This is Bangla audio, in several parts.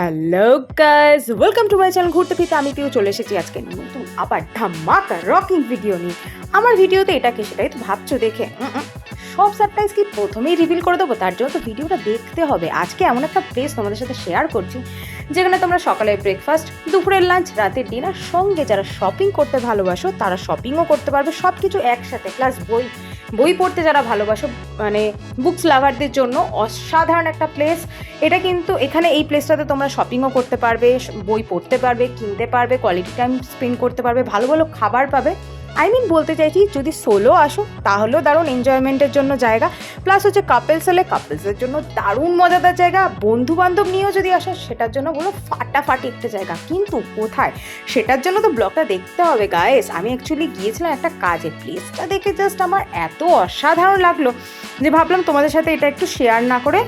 Hello guys, welcome to my channel ঘুরতে ফিরতে। আমি পিউ চলে এসেছি আজকে নতুন আবার ধামাকা রকিং ভিডিও নিয়ে। আমার ভিডিওতে এটাকে সেটাই তো ভাবছো দেখে সব সারপ্রাইজ কি প্রথমেই রিভিল করে দেবো? তার জন্য তো ভিডিওটা দেখতে হবে। আজকে এমন একটা প্লেস তোমাদের সাথে শেয়ার করছি যেখানে তোমরা সকালের ব্রেকফাস্ট, দুপুরের লাঞ্চ, রাতের ডিনার, সঙ্গে যারা শপিং করতে ভালোবাসো তারা শপিংও করতে পারবে, সব কিছু একসাথে। প্লাস বই পড়তে যারা ভালোবাসো, মানে বুকস লাভারদের জন্য অসাধারণ একটা প্লেস এটা। কিন্তু এখানে এই প্লেসটাতে তোমরা শপিংও করতে পারবে, বই পড়তে পারবে, কিনতে পারবে, কোয়ালিটি টাইম স্পেন্ড করতে পারবে, ভালো ভালো খাবার পাবে। বলতে চাইছি যদি সোলো আসো তাহলেও দারুণ এনজয়মেন্টের জন্য জায়গা। প্লাস হচ্ছে কাপলস হলে কাপলসের জন্য দারুণ মজাদার জায়গা। বন্ধু বান্ধব নিয়েও যদি আসো সেটার জন্য পুরো ফাটাফাটি একটা জায়গা। কিন্তু কোথায় সেটার জন্য তো ব্লগটা দেখতে হবে গাইস। আমি অ্যাকচুয়ালি গিয়েছিলাম একটা কাজে, প্লেসটা দেখে জাস্ট আমার এত অসাধারণ লাগলো যে ভাবলাম তোমাদের সাথে এটা একটু শেয়ার না করে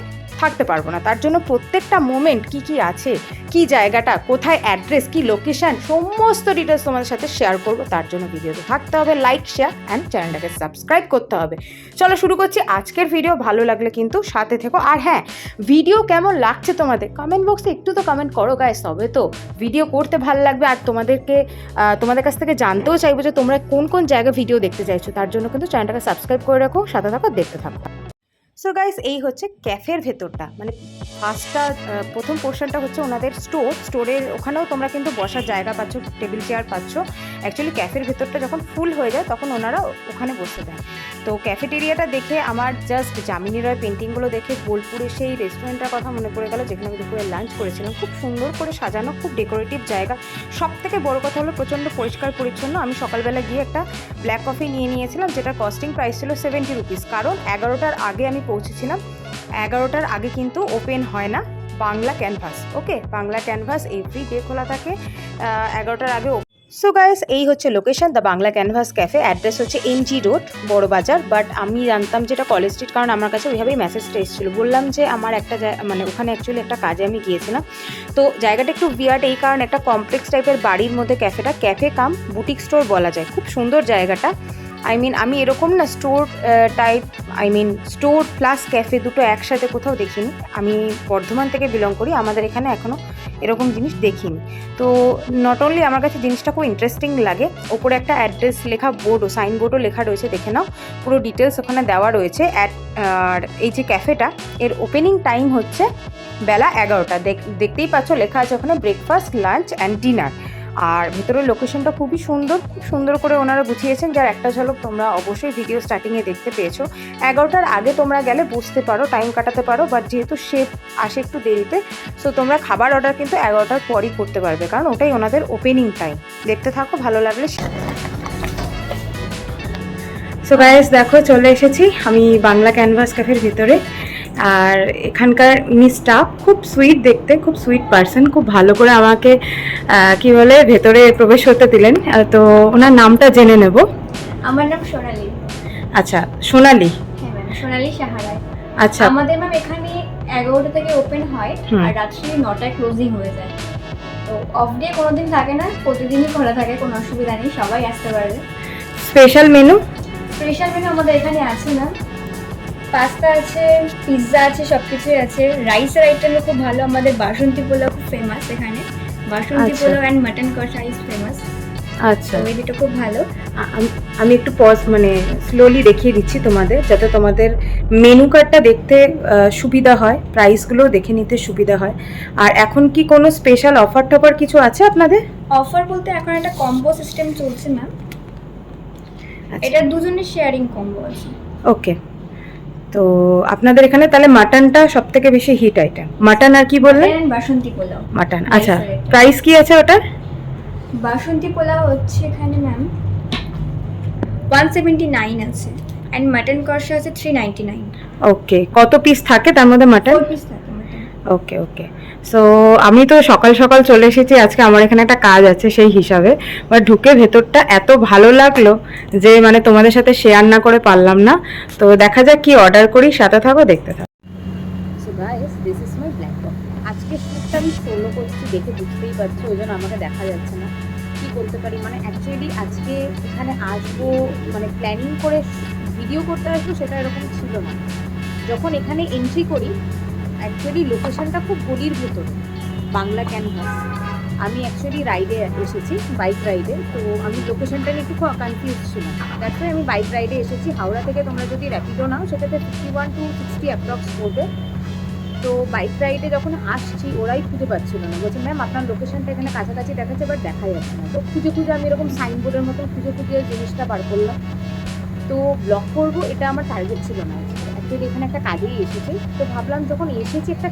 থাকতে পারবো না। তার জন্য প্রত্যেকটা মোমেন্ট কি আছে, কি জায়গাটা, কোথায় অ্যাড্রেস, কি লোকেশন, সমস্ত ডিটেলস তোমাদের সাথে শেয়ার করবো। তার জন্য ভিডিওতে থাকতে হবে, লাইক, শেয়ার অ্যান্ড চ্যানেলটাকে সাবস্ক্রাইব করতে হবে। চলো শুরু করছি আজকের ভিডিও। ভালো লাগলে কিন্তু সাথে থেকো। আর হ্যাঁ, ভিডিও কেমন লাগছে তোমাদের কমেন্ট বক্সে একটু তো কমেন্ট করো গাইস, তবে তো ভিডিও করতে ভালো লাগবে। আর তোমাদের কাছ থেকে জানতেও চাইবো যে তোমরা কোন কোন জায়গায় ভিডিও দেখতে চাইছো। তার জন্য কিন্তু চ্যানেলটাকে সাবস্ক্রাইব করে রাখো, সাথে থাকো, দেখতে থাকো। সো গাইস, এই হচ্ছে ক্যাফের ভেতরটা, মানে প্রথম পোর্শনটা হচ্ছে ওনাদের স্টোরের ওখানেও তোমরা কিন্তু বসার জায়গা পাচ্ছ, টেবিল চেয়ার পাচ্ছ। অ্যাকচুয়ালি ক্যাফের ভেতরটা যখন ফুল হয়ে যায় তখন ওনারা ওখানে বসে দেয়। তো ক্যাফেটেরিয়াটা দেখে আমার জাস্ট যামিনী রয় পেন্টিংগুলো দেখে বোলপুরে সেই রেস্টুরেন্টটার কথা মনে পড়ে গেল, যেখানে আমি দুপুরে লাঞ্চ করেছিলাম। খুব সুন্দর করে সাজানো, খুব ডেকোরেটিভ জায়গা। সব থেকে বড় কথা হলো প্রচণ্ড পরিষ্কার পরিচ্ছন্ন। আমি সকালবেলা গিয়ে একটা ব্ল্যাক কফি নিয়েছিলাম, যেটার কস্টিং প্রাইস ছিল 70 রুপিস। কারণ 11টার আগে আমি পৌঁছেছিলাম। 11টার আগে কিন্তু ওপেন হয় না বাংলা ক্যানভাস। ওকে, বাংলা ক্যানভাস এভরিডে খোলা থাকে, 11টার আগে। সো গাইস, এই হচ্ছে location, the Bangla canvas cafe. Address হচ্ছে MG রোড, বড়বাজার। বাট আমি জানতাম যেটা কলেজ স্ট্রিট, কারণ আমার কাছে ওইভাবেই মেসেজটা এসেছিলো। বললাম যে আমার একটা মানে ওখানে অ্যাকচুয়ালি একটা কাজে আমি গিয়েছিলাম। তো জায়গাটা একটু উইয়ার্ড এই কারণে, একটা কমপ্লেক্স টাইপের বাড়ির মধ্যে ক্যাফেটা, ক্যাফে কাম বুটিক স্টোর বলা যায়। খুব সুন্দর জায়গাটা। আমি এরকম না store type, store plus cafe দুটো একসাথে কোথাও দেখিনি। আমি বর্ধমান থেকে বিলং করি, আমাদের এখানে এখনও এরকম জিনিস দেখিনি। তো নট অনলি আমার কাছে জিনিসটা খুব ইন্টারেস্টিং লাগে, ওপরে একটা অ্যাড্রেস লেখা সাইনবোর্ডও লেখা রয়েছে, দেখে নাও, পুরো ডিটেলস ওখানে দেওয়া রয়েছে। আর এই যে ক্যাফেটা, এর ওপেনিং টাইম হচ্ছে বেলা 11টা। দেখতেই পাচ্ছ লেখা আছে ওখানে ব্রেকফাস্ট, লাঞ্চ অ্যান্ড ডিনার। আর ভেতরের লোকেশনটা খুব সুন্দর করে ওনারা গুছিয়েছেন, যার একটা ঝলক তোমরা অবশ্যই ভিডিও স্টার্টিংয়ে দেখতে পেয়েছো। 11টার আগে তোমরা গেলে বসতে পারো, টাইম কাটাতে পারো। বাট যেহেতু শেফ আসে একটু দেরিতে, সো তোমরা খাবার অর্ডার কিন্তু 11টার পরই করতে পারবে, কারণ ওটাই ওনাদের ওপেনিং টাইম। দেখতে থাকো, ভালো লাগলে। সো গাইস, দেখো চলে এসেছি আমি বাংলা ক্যানভাস ক্যাফের ভিতরে। আর এখানকার স্টাফ খুব সুইট দেখতে, খুব সুইট পারসন। খুব ভালো করে আমাকে কি বলে ভেতরে প্রবেশ করতে দিলেন। তো ওনার নামটা জেনে নেব। আমার নাম সোনালী। আচ্ছা, সোনালী। হ্যাঁ ম্যাম, সোনালী সাহারায়। আচ্ছা, আমাদের ম্যাম এখানে 11টা থেকে ওপেন হয় আর রাত্রি 9টায় ক্লোজিং হয়ে যায়। তো অফ ডে কোনোদিন থাকে না, প্রতিদিনই খোলা থাকে, কোনো অসুবিধা নেই, সবাই আসতে পারবে। স্পেশাল মেনু আমাদের এখানে আছে ম্যাম। পাস্তা আছে, পিৎজা আছে, সব কিছুই আছে। রাইসের আইটেমও খুব ভালো। আমাদের বাসন্তী পোলাও খুব ফেমাস এখানে। বাসন্তী পোলাও অ্যান্ড মাটন কষা ইজ ফেমাস। আচ্ছা, ওই দুটো খুব ভালো। আমি একটু স্লোলি দেখিয়ে দিচ্ছি তোমাদের, যাতে তোমাদের মেনু কার্ডটা দেখতে সুবিধা হয়, প্রাইসগুলো দেখে নিতে সুবিধা হয়। আর এখন কি কোনো স্পেশাল অফার টফার কিছু আছে আপনাদের? অফার বলতে এখন একটা কম্বো সিস্টেম চলছে ম্যাম। এটা দুজনের শেয়ারিং কম্বো আছে। ওকে, তো আপনাদের এখানে তাহলে মাটনটা সব থেকে বেশি হিট আইটেম। মাটন আর কি বললেন? বাসন্তী পোলাও। মাটন, আচ্ছা। প্রাইস কি আছে ওটার? বাসন্তী পোলাও হচ্ছে এখানে ম্যাম 179 আছে, এন্ড মাটন কষা আছে 399। ওকে, কত পিস থাকে তার মধ্যে মাটন? 4 পিস থাকে মাটন। ওকে ওকে। সো আমি তো সকাল সকাল চলে এসেছি, আজকে আমার এখানে একটা কাজ আছে সেই হিসাবে। বাট ঢুকে ভেতরটা এত ভালো লাগলো যে মানে তোমাদের সাথে শেয়ার না করে পারলাম না। তো দেখা যাক কি অর্ডার করি, সাথে থাকো, দেখতে থাকো। So guys, this is my black box. আজকে শুটটা আমি সোলো করছি, দেখে বুঝতেই পারছো, ওই জন্য আমাকে দেখা যাচ্ছে না। কি বলতে পারি, মানে অ্যাকচুয়ালি আজকে এখানে আসবো, মানে প্ল্যানিং করে ভিডিও করতে আসবো সেটা এরকম ছিল না। যখন এখানে এন্ট্রি করি, অ্যাকচুয়ালি লোকেশনটা খুব গলির ভেতরে, বাংলা ক্যানভাস। আমি অ্যাকচুয়ালি রাইডে এসেছি, বাইক রাইডে। তো আমি লোকেশনটা নিয়ে একটু কনফিউজ ছিলাম। তারপরে আমি বাইক রাইডে এসেছি হাওড়া থেকে। তোমরা যদি র্যাপিডো নাও সেটাতে 51 to 60 অ্যাপ্রক্স পড়বে। তো বাইক রাইডে যখন আসছি ওরাই খুঁজে পাচ্ছিল না, বলছে ম্যাম আপনার লোকেশনটা এখানে কাছাকাছি দেখাচ্ছে বাট দেখা যাচ্ছে না। তো খুঁজে খুঁজে আমি এরকম সাইনবোর্ডের মতন খুঁজে খুঁজে জিনিসটা বার করলাম। তো ব্লগ করবো এটা আমার টার্গেট ছিল না। অ্যাকচুয়ালি এখানে একটা কাজেই এসেছি। তো ভাবলাম যখন এসেছি একটা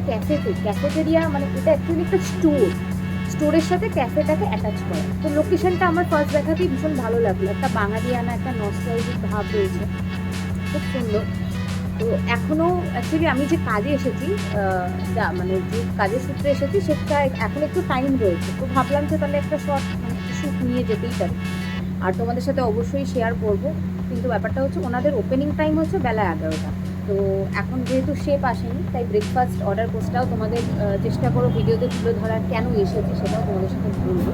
ক্যাফেটেরিয়া, মানে এটা অ্যাকচুয়ালি একটা স্টোরের সাথে ক্যাফেটাকে অ্যাটাচ করা। তো লোকেশনটা আমার ফার্স্ট দেখাতেই ভীষণ ভালো লাগলো। একটা বাঙালিয়ানা একটা নস্টালজিক ভাব রয়েছে, খুব সুন্দর। তো এখনও অ্যাকচুয়ালি আমি যে কাজে এসেছি, মানে যে কাজের সূত্রে এসেছি সেটা এখন একটু টাইম রয়েছে। তো ভাবলাম যে তাহলে একটা শ্যুট নিয়ে যেতেই পারি, আর তোমাদের সাথে অবশ্যই শেয়ার করব। কিন্তু ব্যাপারটা হচ্ছে ওনাদের ওপেনিং টাইম হচ্ছে বেলা 11টা। তো এখন যেহেতু শেপ আসেনি তাই ব্রেকফাস্ট অর্ডার কোর্সটাও তোমাদের চেষ্টা করো ভিডিওতে তুলে ধরার, কেন এসেছি সেটাও তোমাদের সাথে বলবো।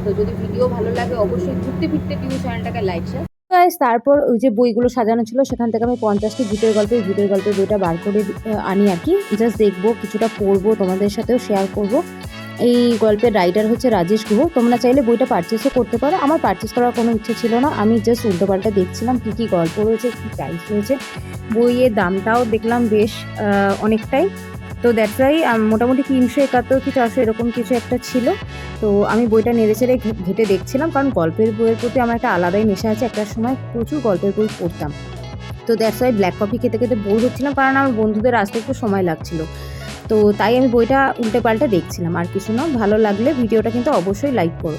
তো যদি ভিডিও ভালো লাগে অবশ্যই ঘুরতে ফিরতে পিউ চ্যানেলটাকে লাইক শেয়ার। তারপর ওই যে বইগুলো সাজানো ছিল সেখান থেকে আমি 50টি ভূতের গল্পের বইটা বার করে আনি আর কি। জাস্ট দেখবো, কিছুটা পড়বো, তোমাদের সাথেও শেয়ার করব। এই গল্পের রাইটার হচ্ছে রাজেশ গুহ। তোমরা চাইলে বইটা পারচেসও করতে পারো। আমার পারচেস করার কোনো ইচ্ছে ছিল না, আমি জাস্ট উল্টোপাল্টা দেখছিলাম কী কী গল্প রয়েছে, কী প্রাইস রয়েছে। বইয়ের দামটাও দেখলাম বেশ অনেকটাই। তো দ্যাটস ওয়াই মোটামুটি 371 কি 400 এরকম কিছু একটা ছিল। তো আমি বইটা নেড়ে চেড়ে ঘেটে দেখছিলাম, কারণ গল্পের বইয়ের প্রতি আমার একটা আলাদাই নেশা আছে। একটা সময় প্রচুর গল্পের বই পড়তাম। তো দ্যাটস ওয়াই ব্ল্যাক কফি খেতে খেতে বোর হচ্ছিলাম, কারণ আমার বন্ধুদের আসতে একটু সময় লাগছিল। তো তাই আমি বইটা উল্টে পাল্টে দেখছিলাম, আর কিছু না। ভালো লাগলে ভিডিওটা কিন্তু অবশ্যই লাইক করো।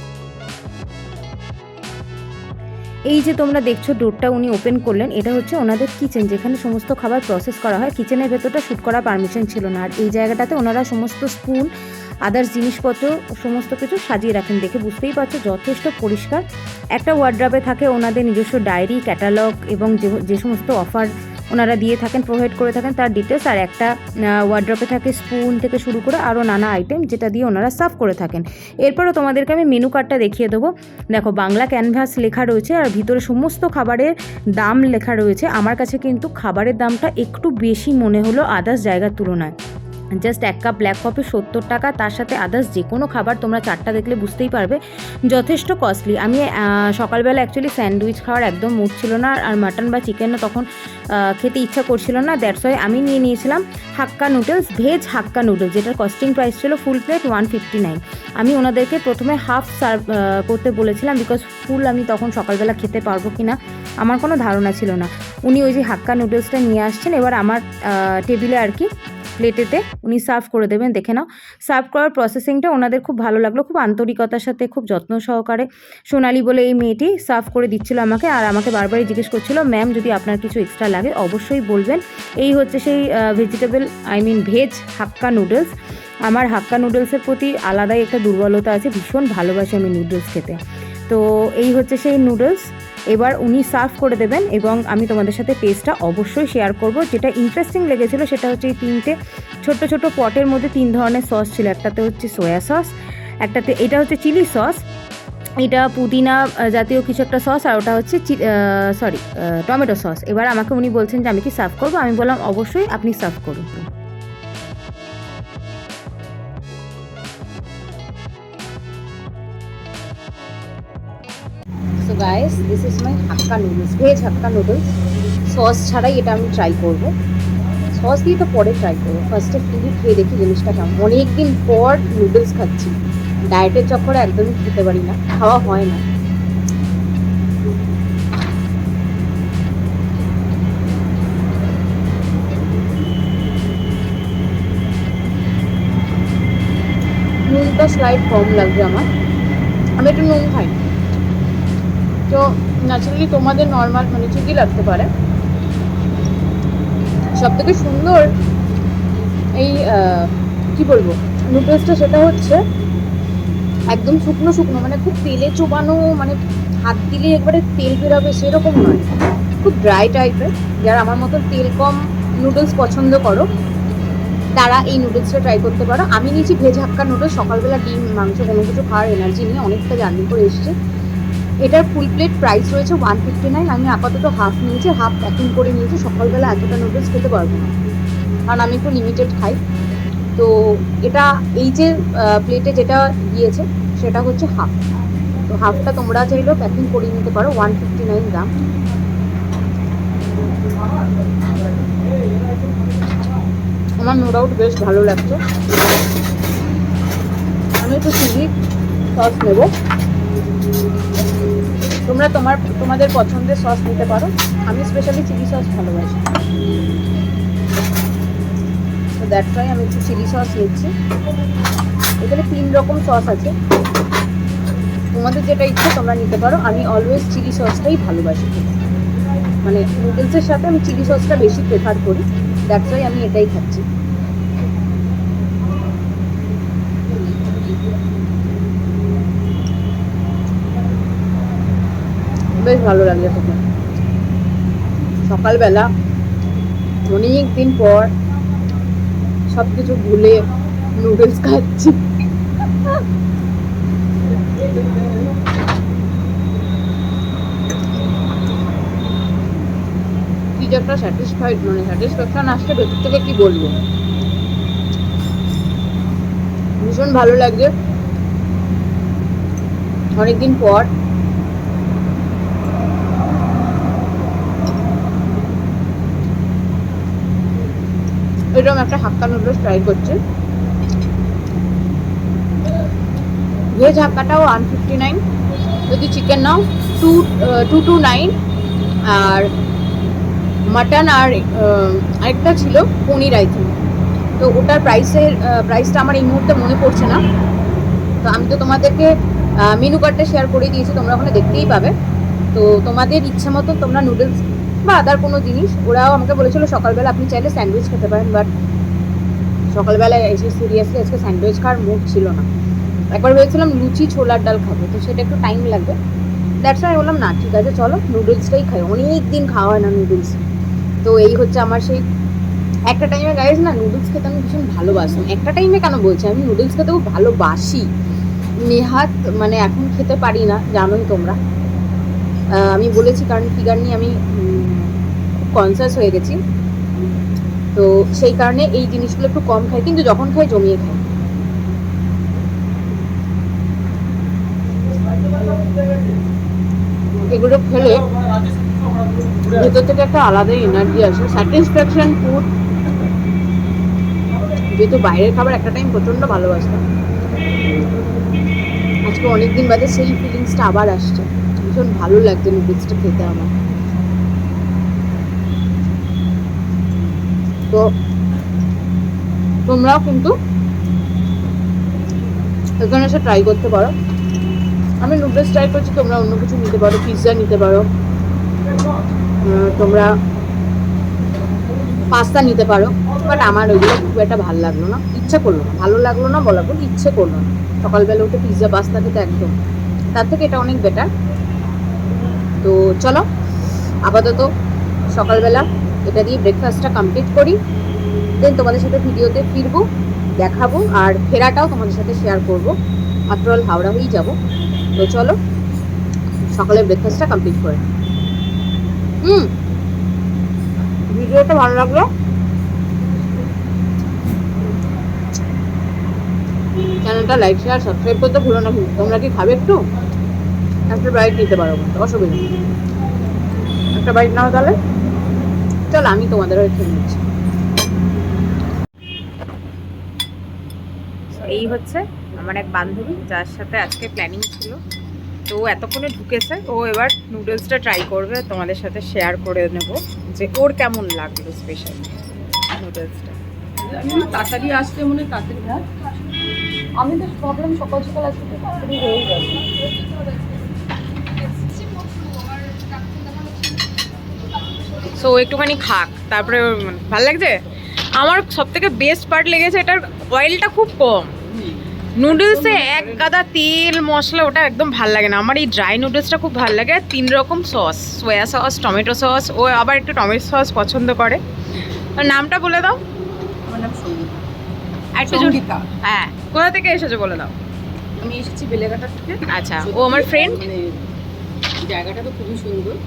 এই যে তোমরা দেখছো ডোরটা উনি ওপেন করলেন, এটা হচ্ছে ওনাদের কিচেন, যেখানে সমস্ত খাবার প্রসেস করা হয়। কিচেনের ভেতরটা শ্যুট করা পারমিশন ছিল না, আর এই জায়গাটাতে ওনারা সমস্ত স্পুন, আদার্স জিনিসপত্র সমস্ত কিছু সাজিয়ে রাখেন। দেখে বুঝতেই পারছো যথেষ্ট পরিষ্কার। একটা ওয়ার্ড্রবে থাকে ওনাদের নিজস্ব ডায়েরি, ক্যাটালগ এবং যে সমস্ত অফার ওনারা দিয়ে থাকেন, প্রোভাইড করে থাকেন তার ডিটেলস। আর একটা ওয়ার্ড্রপে থাকে স্পুন থেকে শুরু করে আরও নানা আইটেম, যেটা দিয়ে ওনারা সার্ভ করে থাকেন। এরপরও তোমাদেরকে আমি মেনু কার্ডটা দেখিয়ে দেবো। দেখো বাংলা ক্যানভাস লেখা রয়েছে, আর ভিতরে সমস্ত খাবারের দাম লেখা রয়েছে। আমার কাছে কিন্তু খাবারের দামটা একটু বেশি মনে হলো আদার্স জায়গার তুলনায়। জাস্ট 1 কাপ ব্ল্যাক কফি 70 টাকা, তার সাথে আদার্স যে কোনো খাবার তোমরা চারটা দেখলে বুঝতেই পারবে যথেষ্ট কস্টলি। আমি সকালবেলা অ্যাকচুয়ালি স্যান্ডউইচ খাওয়ার একদম মুড ছিল না, আর মাটন বা চিকেনও তখন খেতে ইচ্ছা করছিল না। দ্যাটস ওয়াই আমি নিয়েছিলাম হাক্কা নুডলস, ভেজ হাক্কা নুডলস, যেটার কস্টিং প্রাইস ছিল ফুল প্লেট 159। আমি ওনাদেরকে প্রথমে হাফ সার্ভ করতে বলেছিলাম, বিকজ ফুল আমি তখন সকালবেলা খেতে পারবো কি না আমার কোনো ধারণা ছিল না। উনি ওই যে হাক্কা নুডলসটা নিয়ে আসছেন, এবার আমার টেবিলে আর কি প্লেটেতে উনি সার্ভ করে দেবেন। দেখে নাও সার্ভ করার প্রসেসিংটা ওনাদের খুব ভালো লাগলো, খুব আন্তরিকতার সাথে, খুব যত্ন সহকারে। সোনালি বলে এই মেয়েটি সার্ভ করে দিচ্ছিল আমাকে, আর আমাকে বারবারই জিজ্ঞেস করছিল ম্যাম যদি আপনার কিছু এক্সট্রা লাগে অবশ্যই বলবেন। এই হচ্ছে সেই ভেজ হাক্কা নুডলস। আমার হাক্কা নুডলসের প্রতি আলাদাই একটা দুর্বলতা আছে, ভীষণ ভালোবাসি আমি নুডলস খেতে। তো এই হচ্ছে সেই নুডলস। এবার উনি সার্ভ করে দেবেন এবং আমি তোমাদের সাথে টেস্টটা অবশ্যই শেয়ার করব। যেটা ইন্টারেস্টিং লেগেছিলো সেটা হচ্ছে এই 3টে ছোট্ট ছোট্ট পটের মধ্যে 3 ধরনের সস ছিল। একটাতে হচ্ছে সোয়া সস, একটাতে এটা হচ্ছে চিলি সস, এটা পুদিনা জাতীয় কিছু একটা সস, আর ওটা হচ্ছে টমেটো সস। এবার আমাকে উনি বলছেন যে আমি কি সার্ভ করবো, আমি বললাম অবশ্যই আপনি সার্ভ করুন। So guys, this is my hakka noodles, veg hakka noodles. Sauce ছাড়াই এটা আমি ট্রাই করব, সস দিয়ে তো পরে ট্রাই করবো। ফার্স্টে ফুলি খেয়ে দেখি জিনিসটা কেমন। অনেকদিন পর নুডলস খাচ্ছি, ডায়েটের চক্করে একদমই খেতে পারি না, খাওয়া হয় না। নুনটা স্লাইড কম লাগছে আমার, আমি একটু নুন খাই। তো ন্যাচারালি তোমাদের নর্মাল মানে ঠিকই লাগতে পারে। সব থেকে সুন্দর এই কি বলবো নুডলসটা, সেটা হচ্ছে একদম শুকনো শুকনো, মানে খুব তেলে চোবানো, মানে হাত দিলে একবারে তেল বেরোবে সেরকম নয়, খুব ড্রাই টাইপের। যারা আমার মতো তেল কম নুডলস পছন্দ করো তারা এই নুডলসটা ট্রাই করতে পারো। আমি নিয়েছি ভেজ হাক্কা নুডলস, সকালবেলা ডিম মাংস কোনো কিছু খাওয়ার এনার্জি নিয়ে অনেকটা জার্নি করে এসেছে। এটার ফুল প্লেট প্রাইস রয়েছে 159। আমি আপাতত হাফ নিয়েছি, হাফ প্যাকিং করে নিয়েছি। সকালবেলা এতটা নুডলস খেতে পারবো না, কারণ আমি একটু লিমিটেড খাই। তো এটা এই যে প্লেটে যেটা দিয়েছে সেটা হচ্ছে হাফ। তো হাফটা তোমরা চাইলেও প্যাকিং করে নিতে পারো, 159 গ্রাম। আমার নো ডাউট বেশ ভালো লাগছে। আমি একটু চিলি সস নেব, তোমরা তোমাদের পছন্দের সস নিতে পারো। আমি স্পেশালি চিলি সস ভালোবাসি, তো দ্যাটস ওয়াই আমি একটু চিলি সস নিচ্ছি। এখানে 3 রকম সস আছে, তোমাদের যেটা ইচ্ছে তোমরা নিতে পারো। আমি অলওয়েজ চিলি সসটাই ভালোবাসি, মানে নুডলসের সাথে আমি চিলি সসটা বেশি প্রেফার করি, দ্যাটস ওয়াই আমি এটাই খাচ্ছি। বেশ ভালো লাগছে তোকে। সকালবেলা অনেক দিন পর সব কিছু ভুলে নুডলস খাচ্ছি। কি যে একটা স্যাটিসফ্যাকশন আসছে ভেতর থেকে, কি বলবো, ভীষণ ভালো লাগছে অনেকদিন পর। এরকম একটা হাক্কা নুডলস ট্রাই করছি। ভেজ হাক্কাটাও 159, যদি চিকেন নাও 229, আর মাটন আর আরেকটা ছিল পনির আই থিঙ্ক। তো ওটার প্রাইসটা আমার এই মুহূর্তে মনে পড়ছে না। তো আমি তো তোমাদেরকে মেনু কার্ডটা শেয়ার করে দিয়েছি, তোমরা ওখানে দেখতেই পাবে। তো তোমাদের ইচ্ছা মতো তোমরা নুডলস বা আদার কোনো জিনিস, ওরাও আমাকে বলেছিল সকালবেলা আপনি চাইলে স্যান্ডউইচ খেতে পারেন, বাট সকালবেলায় এসে সিরিয়াসলি আজকে স্যান্ডউইচ খাওয়ার মুড ছিল না। একবার ভেবেছিলাম লুচি ছোলার ডাল খাবো, তো সেটা একটু টাইম লাগবে, দ্যাটস ওয়াই বললাম না ঠিক আছে চলো নুডলসটাই খাই, অনেক দিন খাওয়া হয় না নুডলস। তো এই হচ্ছে আমার সেই একটা টাইমে গাইজ না, নুডলস খেতে আমি ভীষণ ভালোবাসতাম। একটা টাইমে কেন বলছি, আমি নুডলস খেতে খুব ভালোবাসি নেহাত, মানে এখন খেতে পারি না, জানোই তোমরা। আমি বলেছি কারণ ফিগার নিয়ে আমি খুব কনসিয়াস হয়ে গেছি, তো সেই কারণে এই জিনিসগুলো একটু কম খাই, কিন্তু যখন খাই জমিয়ে খাই। এগুলো খেলে ভেতর থেকে একটা আলাদাই এনার্জি আসে, স্যাটিসফ্যাকশন ফুড। যেহেতু বাইরের খাবার একটা টাইম প্রচণ্ড ভালোবাসতাম, আজকে অনেকদিন বাদে সেই ফিলিংসটা আবার আসছে, ভীষণ ভালো লাগছে নুডলসটা খেতে আমার। তো তোমরাও কিন্তু এখানে এসে ট্রাই করতে পারো। আমি নুডলস ট্রাই করছি, তোমরা অন্য কিছু নিতে পারো, পিৎজা নিতে পারো, তোমরা পাস্তা নিতে পারো, বাট আমার ওইগুলো খুব একটা ভালো লাগলো না, ইচ্ছা করলো না, ভালো লাগলো না বলা ভুল, ইচ্ছে করলো না সকালবেলা উঠে পিৎজা পাস্তা খেতে একদম। তার থেকে এটা অনেক বেটার। তো চলো আপাতত সকালবেলা এটা দিয়ে ব্রেকফাস্টটা কমপ্লিট করি, দেন তোমাদের সাথে ভিডিওতে ফিরবো, দেখাবো, আর ফেরাটাও তোমাদের সাথে শেয়ার করবো। আফটারঅল হাওড়া হয়েই যাবো। তো চলো সকালে ব্রেকফাস্টটা কমপ্লিট করে। ভিডিওটা ভালো লাগলো চ্যানেলটা লাইক শেয়ার সাবস্ক্রাইব করতে ভুলো না। তোমরা কি খাবে একটু? একটা বাইট নিতে পারো, অসুবিধা নেই, একটা বাইট নাও তাহলে। চলো আমি তোমাদের হয়ে খেয়ে নিচ্ছি। এই হচ্ছে আমার এক বান্ধবী, যার সাথে আজকে প্ল্যানিং ছিল, তো ও এতক্ষণে ঢুকেছে। ও এবার নুডলসটা ট্রাই করবে, তোমাদের সাথে শেয়ার করে নেব যে ওর কেমন লাগলো স্পেশাল নুডলসটা। তাড়াতাড়ি আসলে মনে হয় তাড়াতাড়ি ভাত। আমি তো ভাবলাম সকাল সকাল আসলে তাড়াতাড়ি হয়ে যাবে। সো একটুখানি খাক, তারপরে ভালো লাগছে। আমার সব থেকে বেস্ট পার্ট লেগেছে এটার অয়েলটা খুব কম, নুডলসে এক গাদা তেল মশলা, ওটা একদম ভাল লাগে না। আমার এই ড্রাই নুডলসটা খুব ভালো লাগে। 3 রকম sauce, soya sauce, tomato sauce, ও আবার একটু টমেটো সস পছন্দ করে। নামটা বলে দাও। আমার নাম সঙ্গীতা। একটু সঙ্গীতা। হ্যাঁ, কোথা থেকে এসেছো বলে দাও। আমি এসেছি বেলেঘাটার থেকে। আচ্ছা, ও আমার ফ্রেন্ড। মানে জায়গাটা তো খুবই সুন্দর।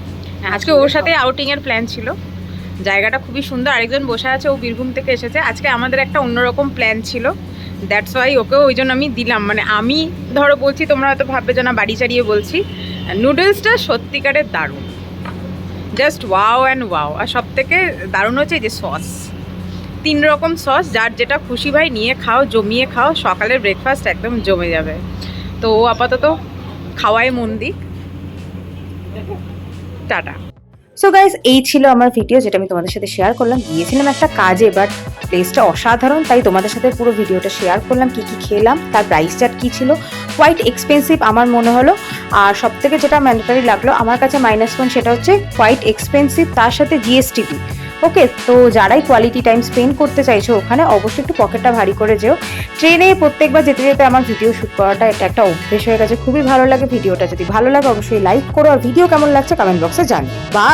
আজকে ওর সাথে আউটিং এর প্ল্যান ছিল, জায়গাটা খুবই সুন্দর। আরেকজন বসে আছে, ও বীরভূম থেকে এসেছে। আজকে আমাদের একটা অন্যরকম প্ল্যান ছিল, দ্যাটস ওয়াই ওকেও ওই জন্য আমি দিলাম। মানে আমি ধরো বলছি, তোমরা হয়তো ভাববে যে না বাড়ি চাড়িয়ে বলছি। নুডলসটা সত্যিকারের দারুণ, জাস্ট ওয়াও অ্যান্ড ওয়াও। আর সব থেকে দারুণ হচ্ছে এই যে সস, 3 রকম সস, যার যেটা খুশি ভাই নিয়ে খাও, জমিয়ে খাও, সকালের ব্রেকফাস্ট একদম জমে যাবে। তো ও আপাতত খাওয়ায় মন দিক। টাটা। সো গাইজ, এই ছিল আমার ভিডিও, যেটা আমি তোমাদের সাথে শেয়ার করলাম। গিয়েছিলাম একটা কাজে, বাট প্লেসটা অসাধারণ, তাই তোমাদের সাথে পুরো ভিডিওটা শেয়ার করলাম। কি কি খেলাম, তার প্রাইস চার্ট কী ছিল, কোয়াইট এক্সপেন্সিভ আমার মনে হলো। আর সব থেকে যেটা ম্যান্ডেটারি লাগলো আমার কাছে -1, সেটা হচ্ছে কোয়াইট এক্সপেন্সিভ, তার সাথে জিএসটিভি। ওকে, তো যারাই কোয়ালিটি টাইম স্পেন্ড করতে চাইছো ওখানে, অবশ্যই একটু পকেটটা ভারী করে যেও। ট্রেনে প্রত্যেকবার যেতে যেতে আমার ভিডিও শ্যুট করাটা এটা একটা অভ্যেস হয়ে গেছে, খুবই ভালো লাগে। ভিডিওটা যদি ভালো লাগে অবশ্যই লাইক করো, আর ভিডিও কেমন লাগছে কমেন্ট বক্সে জানিও। বা